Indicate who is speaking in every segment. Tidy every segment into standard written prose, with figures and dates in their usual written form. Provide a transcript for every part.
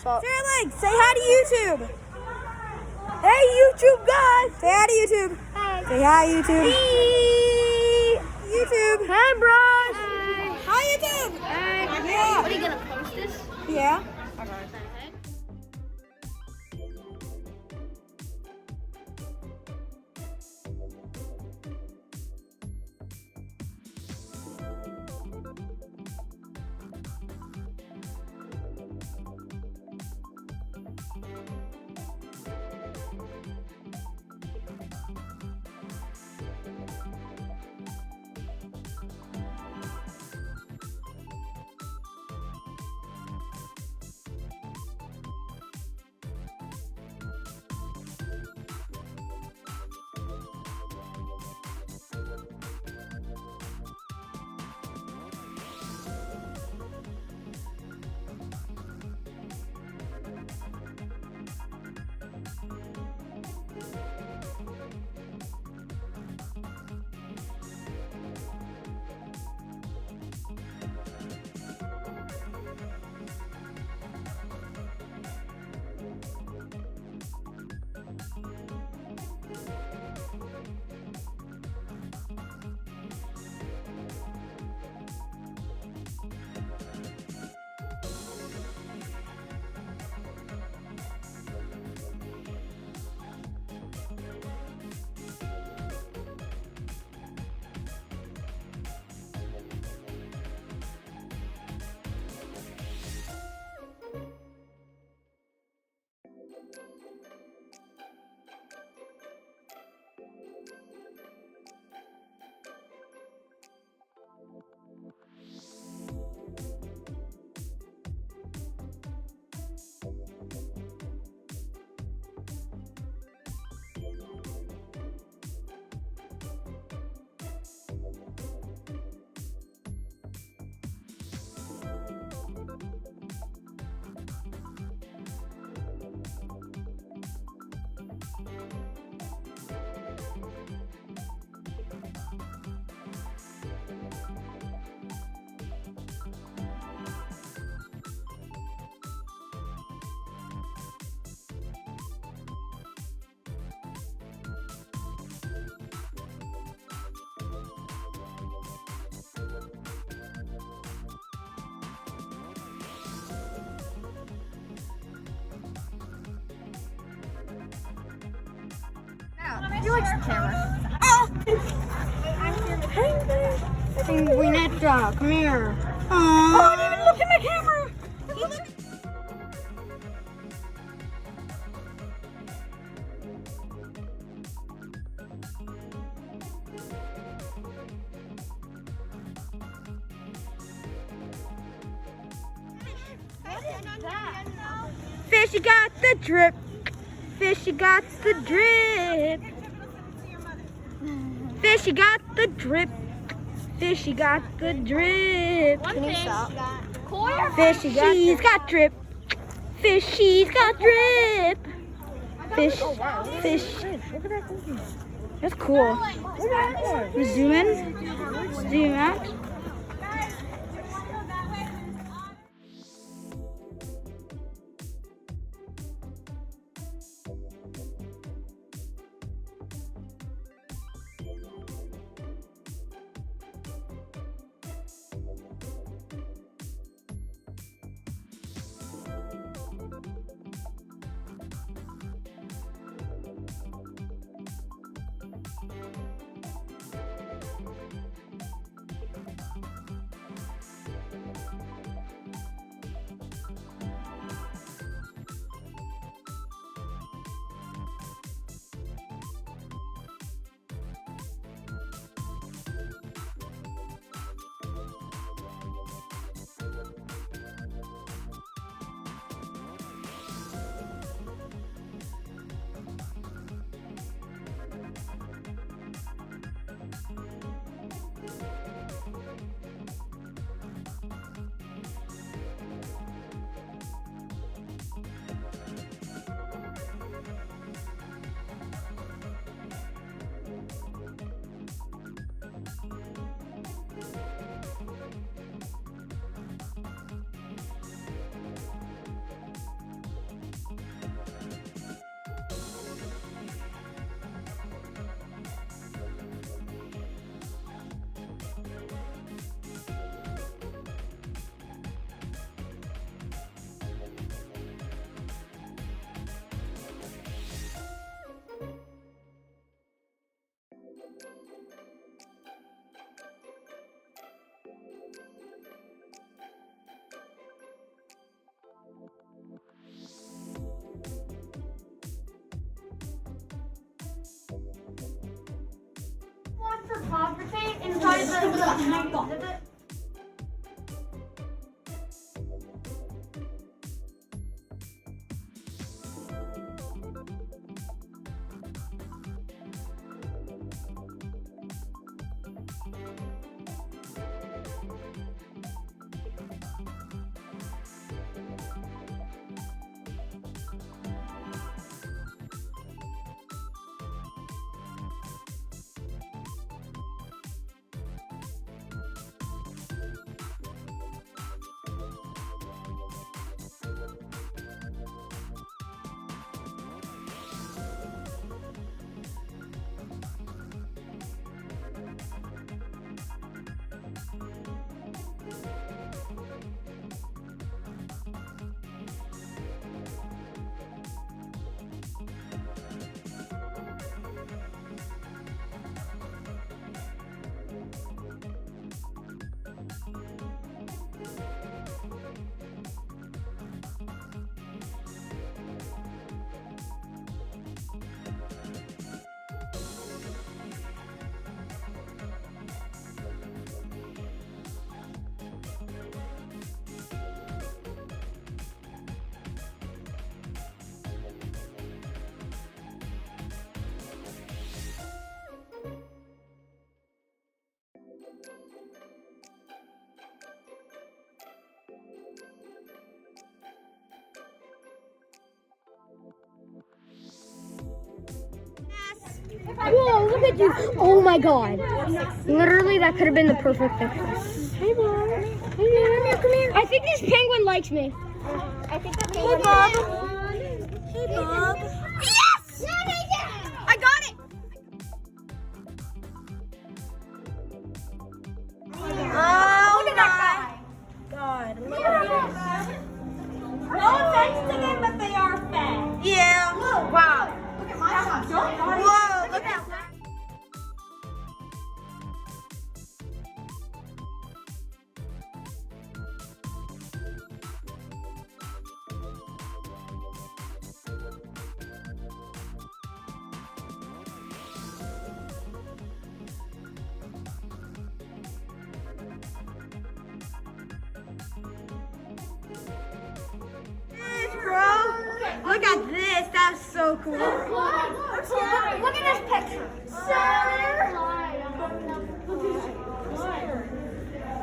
Speaker 1: Sarah Link, say hi to YouTube. Hey YouTube guys, say hi to YouTube.
Speaker 2: Hi.
Speaker 1: Say hi YouTube.
Speaker 2: Hey.
Speaker 1: YouTube.
Speaker 2: Hey bros.
Speaker 1: Hi YouTube.
Speaker 2: Hey.
Speaker 1: Yeah.
Speaker 2: What are you gonna post this?
Speaker 1: Yeah.
Speaker 2: You like the camera? Hey, Renetta, come here.
Speaker 1: Oh, I didn't even look at my camera. Fishy got the drip. Fishy got the drip. Fishy got the drip. Fishy got the drip.
Speaker 2: One thing.
Speaker 1: Fishy's got drip. Fishy's got drip. Fish.
Speaker 2: Look at that thing.
Speaker 1: That's cool. You zoom in. Zoom out.
Speaker 2: Whoa, look at you. Oh my god. Literally, that could have been the perfect picture. Hey, Bob. Hey, come here. I think this penguin likes me. I think that penguin
Speaker 1: Hey, Bob. Hey, Bob. Yes! I got it! Oh, look at that guy. God, look at this. No offense to them, but they are fat. Yeah. Wow. Look at my shot. Whoa, look at that. Bro, look at this. That's so cool.
Speaker 2: Look at this picture.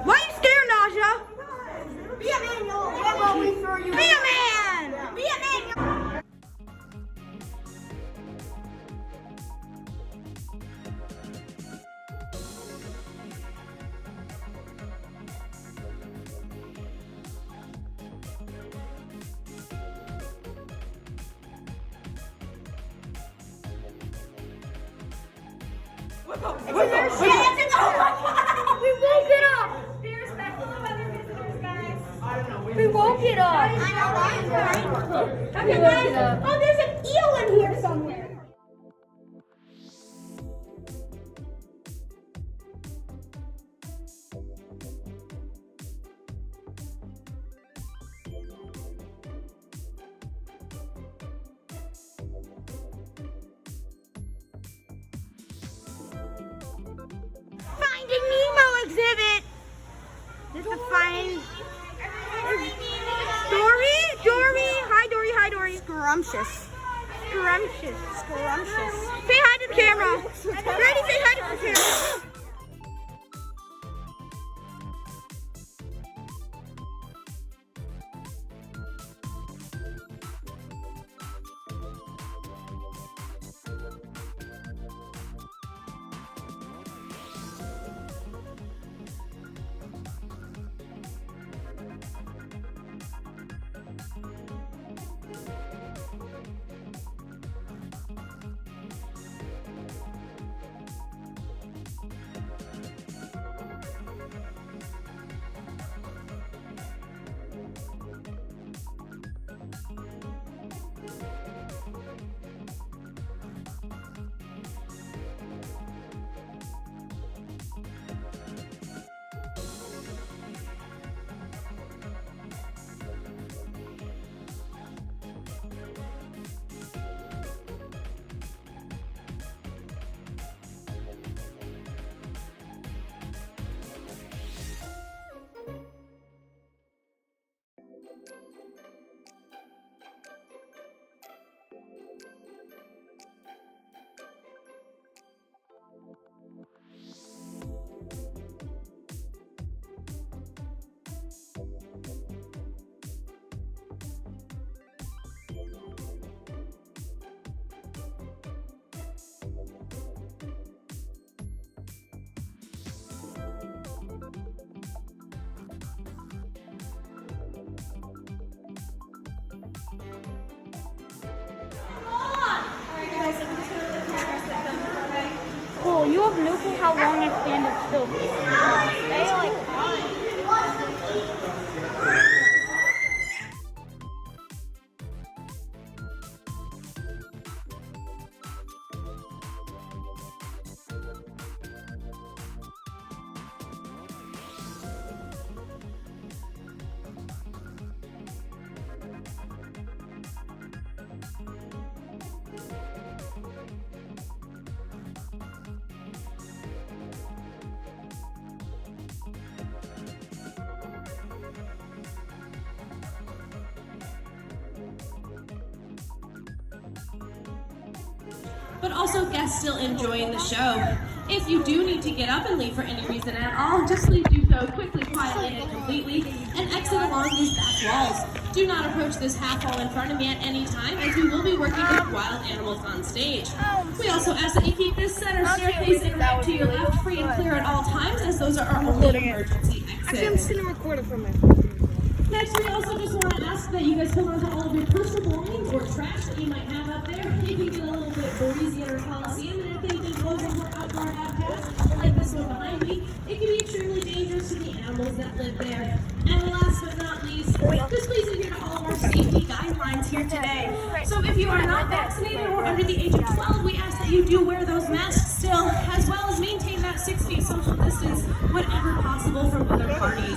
Speaker 1: Why are you scared, Naja?
Speaker 2: Be a man, you'll
Speaker 1: Be a man!
Speaker 2: Be a man.
Speaker 1: We woke
Speaker 2: it up.
Speaker 3: Be respectful of other visitors, guys.
Speaker 2: We woke it up.
Speaker 1: Okay, guys. Oh, there's an eel in here somewhere. Finding Nemo exhibit. This is fine. Dory? Hi Dory. Scrumptious. Say hi to the camera. Ready? Say hi to the camera.
Speaker 2: no clue how long I stand up still. They like.
Speaker 4: But also guests still enjoying the show. If you do need to get up and leave for any reason at all, just please do so quickly, quietly, and completely, and exit along these back walls. Do not approach this half wall in front of me at any time, as we will be working with wild animals on stage. We also ask that you keep this center staircase and ramp to your left free and clear at all times, as those are our only emergency exits.
Speaker 2: Actually, I'm sitting recording from my phone.
Speaker 4: Next, we also just want to ask that you guys hold on to all of your personal belongings or trash that you might have up there. It can get a little bit breezy in our Coliseum, and if anything goes over outdoor habitats, like this one behind me, it can be extremely dangerous to the animals that live there. And last but not least, just please adhere to all of our safety guidelines here today. So if you are not vaccinated or under the age of 12, we ask that you do wear those masks still, as well as maintain that 6 feet social distance whenever possible from other parties.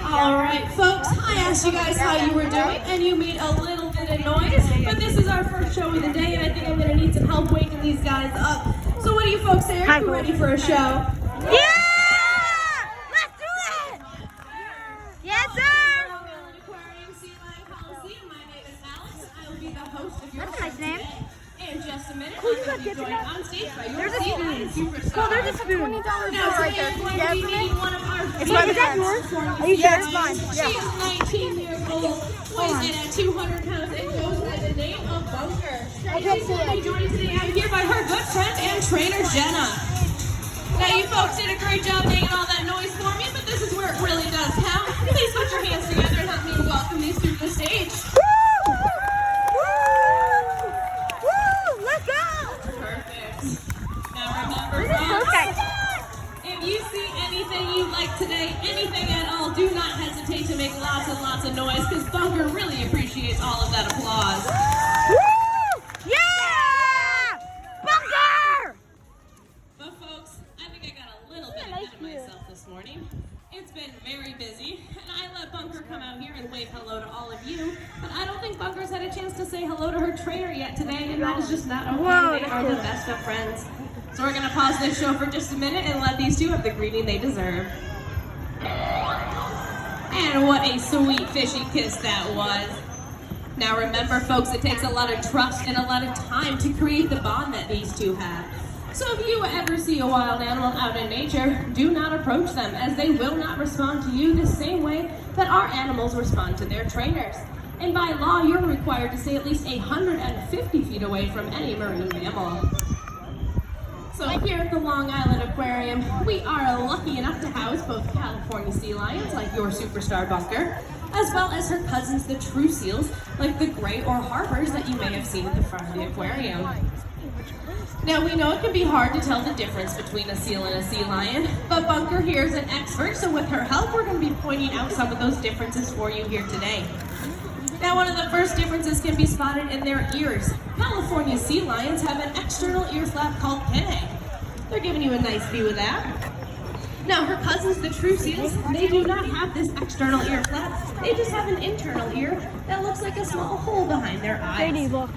Speaker 4: All right, folks, I asked you guys how you were doing, and you made a little bit of noise, but this is our first show of the day, and I think I'm going to need some help waking these guys up. So what do you folks say? Are you ready for a show?
Speaker 1: Yeah! Let's do it! Yes, sir!
Speaker 4: Aquarium, Sea Lion Coliseum. My name is Alex. I will be the host of your
Speaker 2: That's a
Speaker 4: show
Speaker 2: nice name.
Speaker 4: today. In just a minute,
Speaker 2: Cool, you
Speaker 4: I'm
Speaker 2: got
Speaker 4: going to be
Speaker 2: dipping
Speaker 4: joined
Speaker 2: up?
Speaker 4: on stage by your
Speaker 2: There's a
Speaker 4: Sea
Speaker 2: spoon.
Speaker 4: Lion superstar.
Speaker 2: Cool, there's a spoon.
Speaker 4: Now,
Speaker 1: right
Speaker 4: today
Speaker 1: there.
Speaker 4: I'm going
Speaker 1: Yeah,
Speaker 4: to be
Speaker 1: for me?
Speaker 4: meeting one of our
Speaker 1: It's mine.
Speaker 4: favorite
Speaker 1: Is that yours?
Speaker 4: California
Speaker 1: Are you
Speaker 4: sea
Speaker 1: sure it's
Speaker 4: lions.
Speaker 1: mine?
Speaker 4: She is 19 years old, weighs in at 200 pounds, and goes by the name of Bunker. And she's going to be joined today out here by her good friend and trainer, Jenna. Now, you folks did a great job making all that noise for me, but this is where it really does count. Please put your hands together and help me welcome these to the stage.
Speaker 1: Let's go!
Speaker 4: Perfect. Now remember, folks, if you see anything you like today, anything at all, do not hesitate to make lots and lots of noise, because Bunker really appreciates all of that applause.
Speaker 1: Yeah! Bunker!
Speaker 4: But folks, I think I got a little bit ahead of myself this morning. It's been very busy, and I let Bunker come out here and wave hello to all of you, but I don't think Bunker's had a chance to say hello to her trainer yet today, and that is just not okay.
Speaker 1: Whoa,
Speaker 4: They are the best of friends. So we're going to pause this show for just a minute and let these two have the greeting they deserve. And what a sweet fishy kiss that was. Now remember, folks, it takes a lot of trust and a lot of time to create the bond that these two have. So if you ever see a wild animal out in nature, do not approach them, as they will not respond to you the same way that our animals respond to their trainers. And by law, you're required to stay at least 150 feet away from any marine mammal. So here at the Long Island Aquarium, we are lucky enough to house both California sea lions, like your superstar Bunker, as well as her cousins, the true seals, like the gray or harbors that you may have seen at the front of the aquarium. Now, we know it can be hard to tell the difference between a seal and a sea lion, but Bunker here is an expert, so with her help, we're going to be pointing out some of those differences for you here today. Now, one of the first differences can be spotted in their ears. California sea lions have an external ear flap called pinnae. They're giving you a nice view of that. Now, her cousins, the true seals, they do not have this external ear flap. They just have an internal ear that looks like a small hole behind their eyes.
Speaker 2: Look.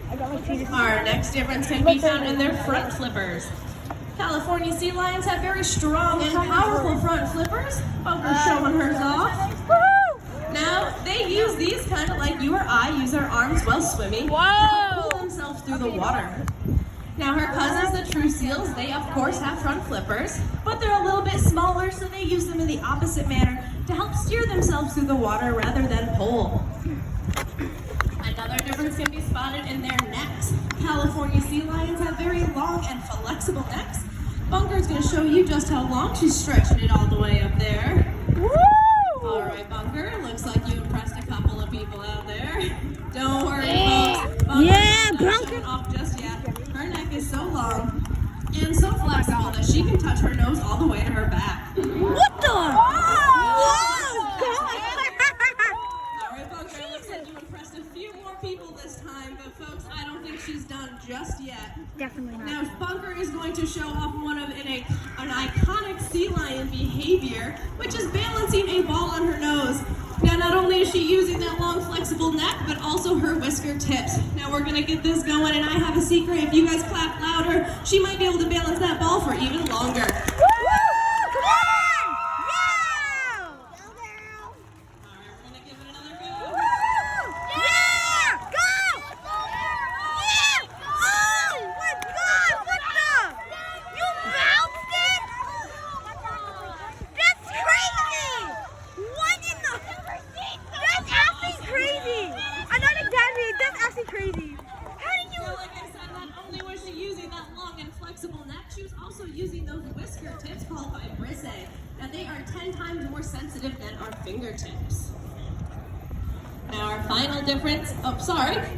Speaker 2: I got my feet.
Speaker 4: Our next difference can be found in their front flippers. California sea lions have very strong and powerful front flippers. Bunker's showing hers off. Now, they use these kind of like you or I use our arms while swimming to help pull themselves through the water. Now, her cousins, the true seals, they of course have front flippers, but they're a little bit smaller, so they use them in the opposite manner to help steer themselves through the water rather than pull. Another difference can be spotted in their necks. California sea lions have very long and flexible necks. Bunker's going to show you just how long she's stretching it all the way up there. All right, Bunker, looks like you impressed a couple of people out there. Don't worry, folks. Bunker's not showing off just yet. Her neck is so long and so flexible touch her nose all the way to her back.
Speaker 1: What the? Whoa!
Speaker 4: All right, folks, it looks like you impressed a few more people this time, but folks, I don't think she's done just yet.
Speaker 2: Definitely not.
Speaker 4: Now, Bunker is going to show off an iconic sea lion behavior, which is balancing a ball on her nose. Now, not only is she using that long, flexible neck, but also her whisker tips. Now, we're gonna get this going, and I have a secret. If you guys clap louder, she might be able to balance that ball for even longer.
Speaker 1: Crazy.
Speaker 4: Well, like I said, not only was she using that long and flexible neck, she was also using those whisker tips called vibrissae. Now, they are 10 times more sensitive than our fingertips. Now, our final difference,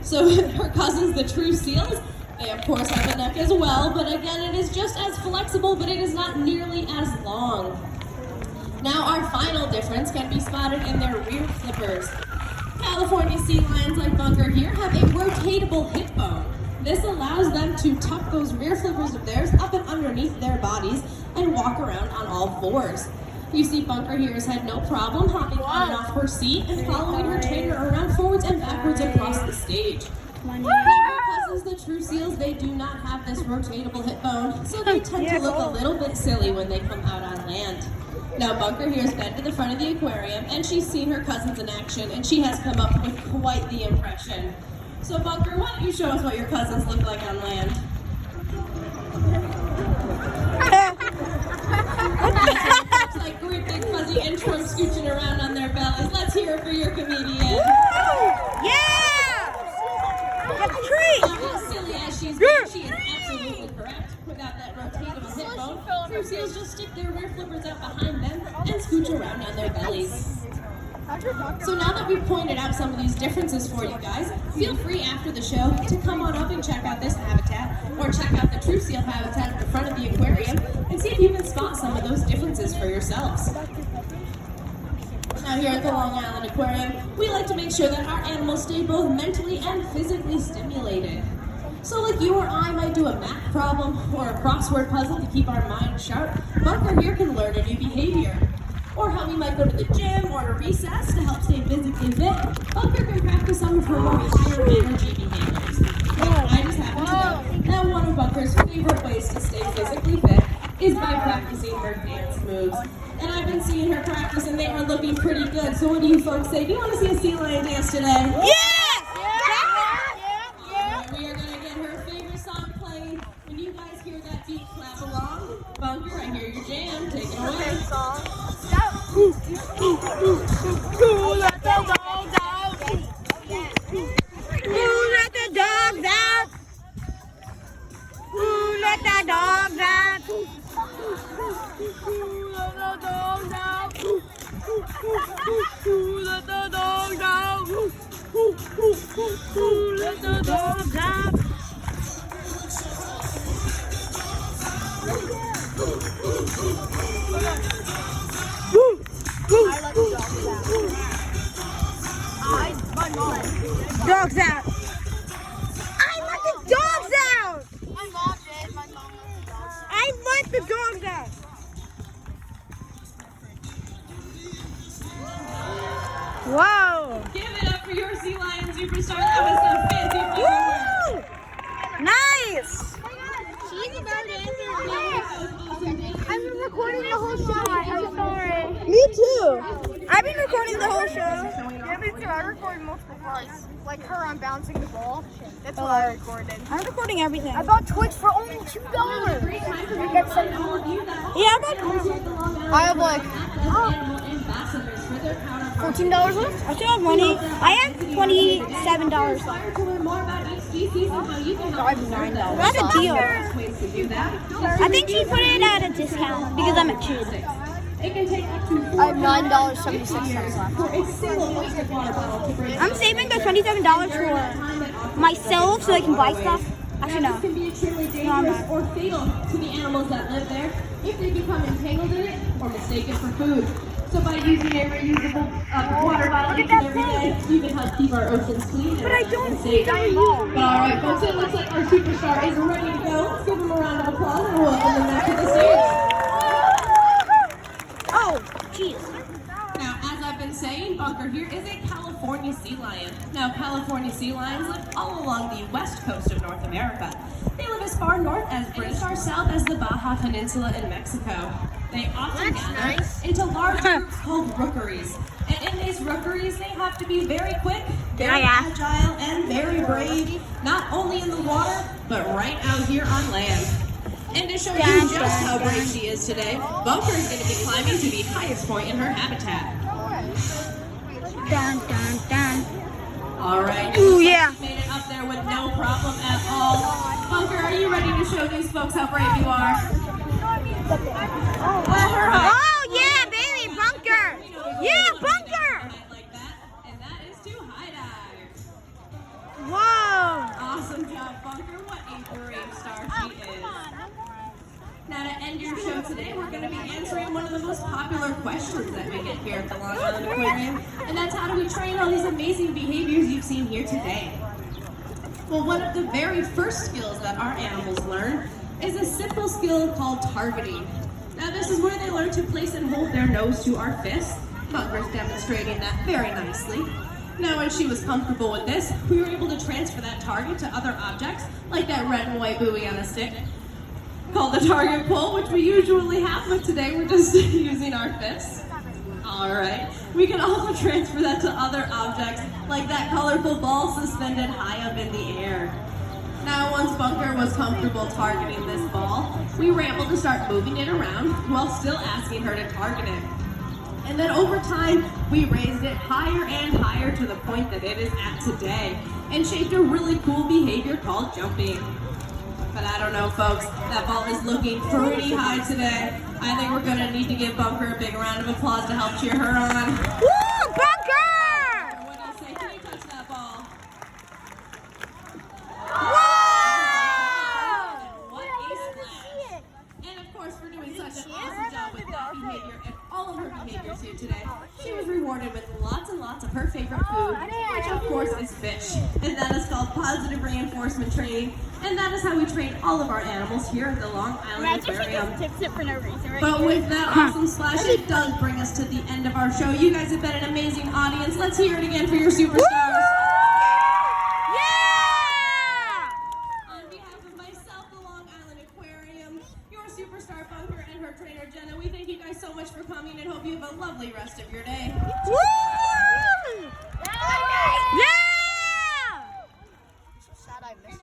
Speaker 4: so her cousins, the true seals, they of course have a neck as well, but again, it is just as flexible, but it is not nearly as long. Now, our final difference can be spotted in their rear flippers. California sea lions like Bunker here have a rotatable hip bone. This allows them to tuck those rear flippers of theirs up and underneath their bodies and walk around on all fours. You see Bunker here has had no problem hopping on and off her seat and following her trainer around forwards and backwards across the stage. Now, her cousins, the true seals, they do not have this rotatable hip bone, so they tend to look a little bit silly when they come out on land. Now, Bunker here has been to the front of the aquarium, and she's seen her cousins in action, and she has come up with quite the impression. So, Bunker, why don't you show us what your cousins look like on land? Looks like great big fuzzy inchworms scooching around on their bellies. Let's hear it for your comedian.
Speaker 1: Yeah! That's a treat!
Speaker 4: Now, as silly as she's been, she is absolutely correct. Without that rotatable hip bone, true seals just stick their rear flippers out behind them and scooch around on their bellies. So now that we've pointed out some of these differences for you guys, feel free after the show to come on up and check out this habitat, or check out the true seal habitat at the front of the aquarium, and see if you can spot some of those differences for yourselves. Now here at the Long Island Aquarium, we like to make sure that our animals stay both mentally and physically stimulated. So like you or I might do a math problem or a crossword puzzle to keep our mind sharp, Bunker here can learn a new behavior. Or how we might go to the gym or to recess to help stay physically fit, Bunker can practice some of her more higher energy behaviors. I just happen to know that one of Bunker's favorite ways to stay physically fit is by practicing her dance moves. And I've been seeing her practice and they are looking pretty good. So what do you folks say? Do you want to see a sea lion dance today?
Speaker 1: Yes!
Speaker 4: We are going to get her favorite song playing. When you guys hear that beat, clap along. Bunker, I hear your jam. Take it away.
Speaker 1: Who let the dogs out? Who let the dogs out? Who let the dogs out? Who let the dogs out? Who let the dogs out? Who let the dogs out? Dogs out. I want the dogs out.
Speaker 3: My mom did. My mom let the dogs.
Speaker 1: I want the dogs out. Whoa.
Speaker 4: Give it up for your sea lion superstar. That was some fancy work.
Speaker 1: Woo! Nice.
Speaker 2: She's about to enter. I've been recording the whole show. I'm sorry.
Speaker 1: Me too. I've been recording the whole show.
Speaker 3: Yeah, me too. I recorded multiple parts. Like her on bouncing the ball. That's what I recorded.
Speaker 1: I'm recording everything.
Speaker 2: I bought Twitch for only $2.
Speaker 1: Yeah, but
Speaker 3: I have like
Speaker 2: $14 left?
Speaker 1: I still have money. I have $27 left.
Speaker 3: I have $9.
Speaker 1: That's a deal. I think she put it at a discount because I'm a kid.
Speaker 3: I have $9.76 left.
Speaker 1: I'm saving the $27 for myself so I can buy stuff. I
Speaker 4: Now, this can be extremely dangerous or fatal to the animals that live there if they become entangled in it or mistaken for food. So by using a reusable water bottle each and every day, you can help keep our oceans clean and safe. But all right, folks, it looks like our superstar is ready to go. Let's give him a round of applause and welcome him back to the stage.
Speaker 2: Oh, jeez.
Speaker 4: Now, as I've been saying, Bunker here is a California sea lion. Now, California sea lions live all along the west coast of North America. They live as far north as and as far south as the Baja Peninsula in Mexico. They often gather into large groups called rookeries. And in these rookeries, they have to be very quick, very agile, and very brave, not only in the water, but right out here on land. And to show you just how brave she is today, Bunker is going to be climbing to the highest point in her habitat.
Speaker 2: Dun, dun, dun.
Speaker 4: All right.
Speaker 2: Ooh, yeah.
Speaker 4: Like made it up there with no problem at all. Bunker, are you ready to show these folks how brave you are?
Speaker 2: Oh, yeah, baby, Bunker. Yeah, Bunker.
Speaker 4: Like that, and that is to high dive.
Speaker 2: Whoa.
Speaker 4: Awesome job, Bunker. What a brave star she is. Now, to end your show today, we're going to be answering one of the most popular questions that we get here at the Long Island Aquarium, and that's how do we train all these amazing behaviors you've seen here today? Well, one of the very first skills that our animals learn is a simple skill called targeting. Now, this is where they learn to place and hold their nose to our fist. Bunker's demonstrating that very nicely. Now, when she was comfortable with this, we were able to transfer that target to other objects, like that red and white buoy on a stick, called the target pull, which we usually have, but today we're just using our fists. All right. We can also transfer that to other objects, like that colorful ball suspended high up in the air. Now, once Bunker was comfortable targeting this ball, we were able to start moving it around while still asking her to target it. And then over time, we raised it higher and higher to the point that it is at today, and shaped a really cool behavior called jumping. But I don't know, folks, that ball is looking pretty high today. I think we're gonna need to give Bunker a big round of applause to help cheer her on.
Speaker 2: Woo, Bunker!
Speaker 4: What do you say? Can you touch that ball?
Speaker 2: Whoa!
Speaker 4: What a splash. And of course, for doing such an awesome job with that behavior and all of her behaviors here today, she was rewarded with lots and lots of her favorite food, which of course is fish. And that is called positive reinforcement training. And that is how we train all of our animals here at the Long Island Aquarium. But with that awesome splash, it does bring us to the end of our show. You guys have been an amazing audience. Let's hear it again for your superstars. On behalf of myself, the Long Island Aquarium, your superstar Bunker, and her trainer Jenna, we thank you guys so much for coming and hope you have a lovely rest of your day.
Speaker 2: Woo! Yeah!